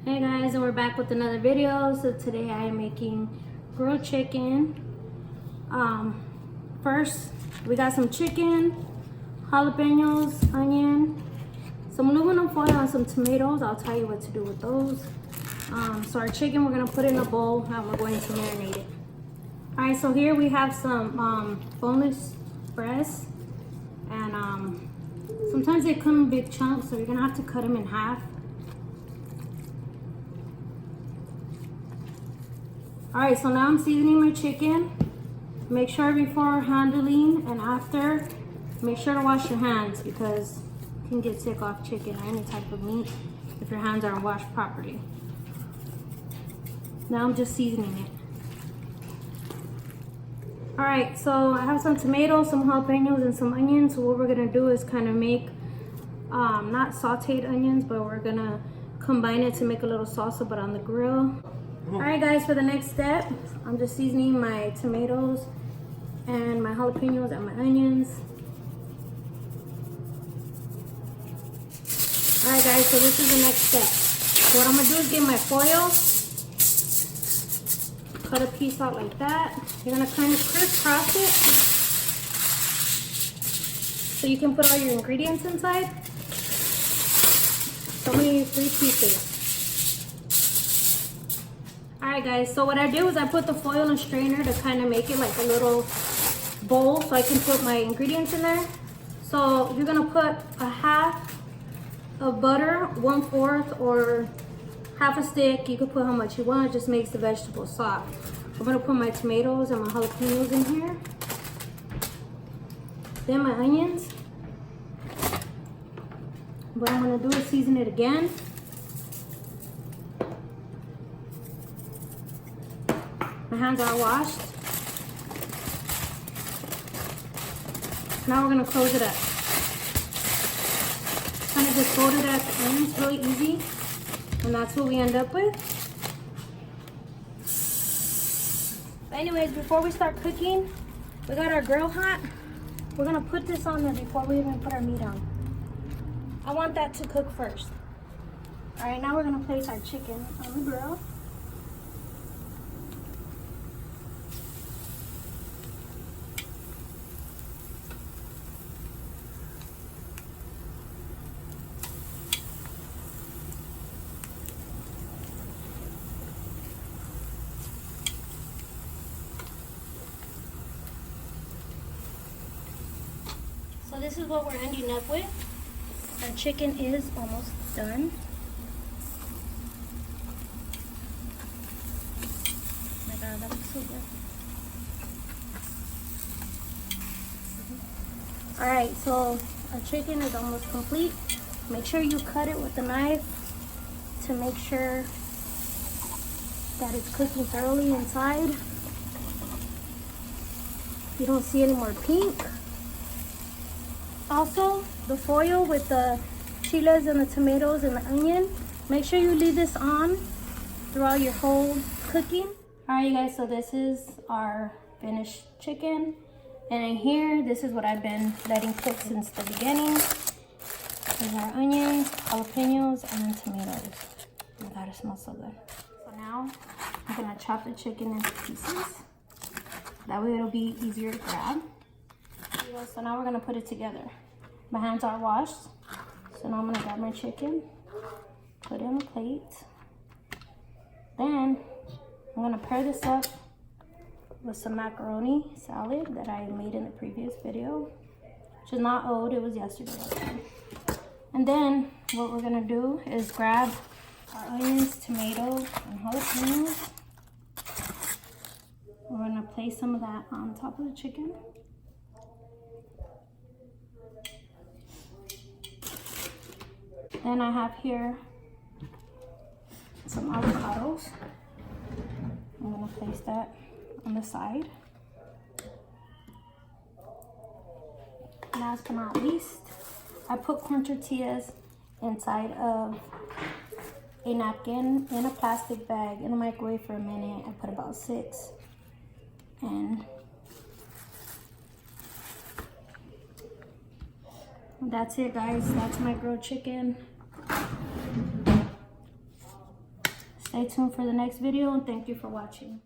Hey guys, and we're back with another video. So today I am making grilled chicken. First we got some chicken, jalapenos, onion, some aluminum foil, and some tomatoes. I'll tell you what to do with those. So our chicken we're gonna put in a bowl and we're going to marinate it. All right, so here we have some boneless breasts, and sometimes they come in big chunks, so you're gonna have to cut them in half. All right, so now I'm seasoning my chicken. Make sure before handling and after, make sure to wash your hands because you can get sick off chicken or any type of meat if your hands aren't washed properly. Now I'm just seasoning it. All right, so I have some tomatoes, some jalapenos, and some onions. So what we're gonna do is kind of make, not sauteed onions, but we're gonna combine it to make a little salsa, but on the grill. All right guys, for the next step, I'm just seasoning my tomatoes and my jalapenos and my onions. All right guys, so this is the next step. So what I'm gonna do is get my foil, cut a piece out like that. You're gonna kind of crisscross it so you can put all your ingredients inside. So I'm gonna use 3 pieces. Alright guys, so what I do is I put the foil in a strainer to kind of make it like a little bowl so I can put my ingredients in there. So you're going to put a half of butter, 1/4 or half a stick. You can put how much you want, it just makes the vegetables soft. I'm going to put my tomatoes and my jalapenos in here. Then my onions. What I'm going to do is season it again. My hands are washed. Now we're gonna close it up. Kind of just fold it at the end. It's really easy. And that's what we end up with. But anyways, before we start cooking, we got our grill hot. We're gonna put this on there before we even put our meat on. I want that to cook first. All right, now we're gonna place our chicken on the grill. So this is what we're ending up with. Our chicken is almost done. Oh my God, that looks so good. All right, so our chicken is almost complete. Make sure you cut it with a knife to make sure that it's cooking thoroughly inside. You don't see any more pink. Also, the foil with the chiles and the tomatoes and the onion, make sure you leave this on throughout your whole cooking. All right, you guys, so this is our finished chicken. And in here, this is what I've been letting cook since the beginning. These are onions, jalapenos, and tomatoes. Oh my God, it smells so good. So now, I'm gonna chop the chicken into pieces. That way it'll be easier to grab. So now we're gonna put it together. My hands are washed. So now I'm gonna grab my chicken, put it on a plate. Then I'm gonna pair this up with some macaroni salad that I made in the previous video, which is not old, it was yesterday. And then what we're gonna do is grab our onions, tomatoes, and jalapenos. We're gonna place some of that on top of the chicken. Then I have here some avocados. I'm gonna place that on the side. Last but not least, I put corn tortillas inside of a napkin in a plastic bag in the microwave for a minute. I put about 6. And that's it, guys. That's my grilled chicken. Stay tuned for the next video, and thank you for watching.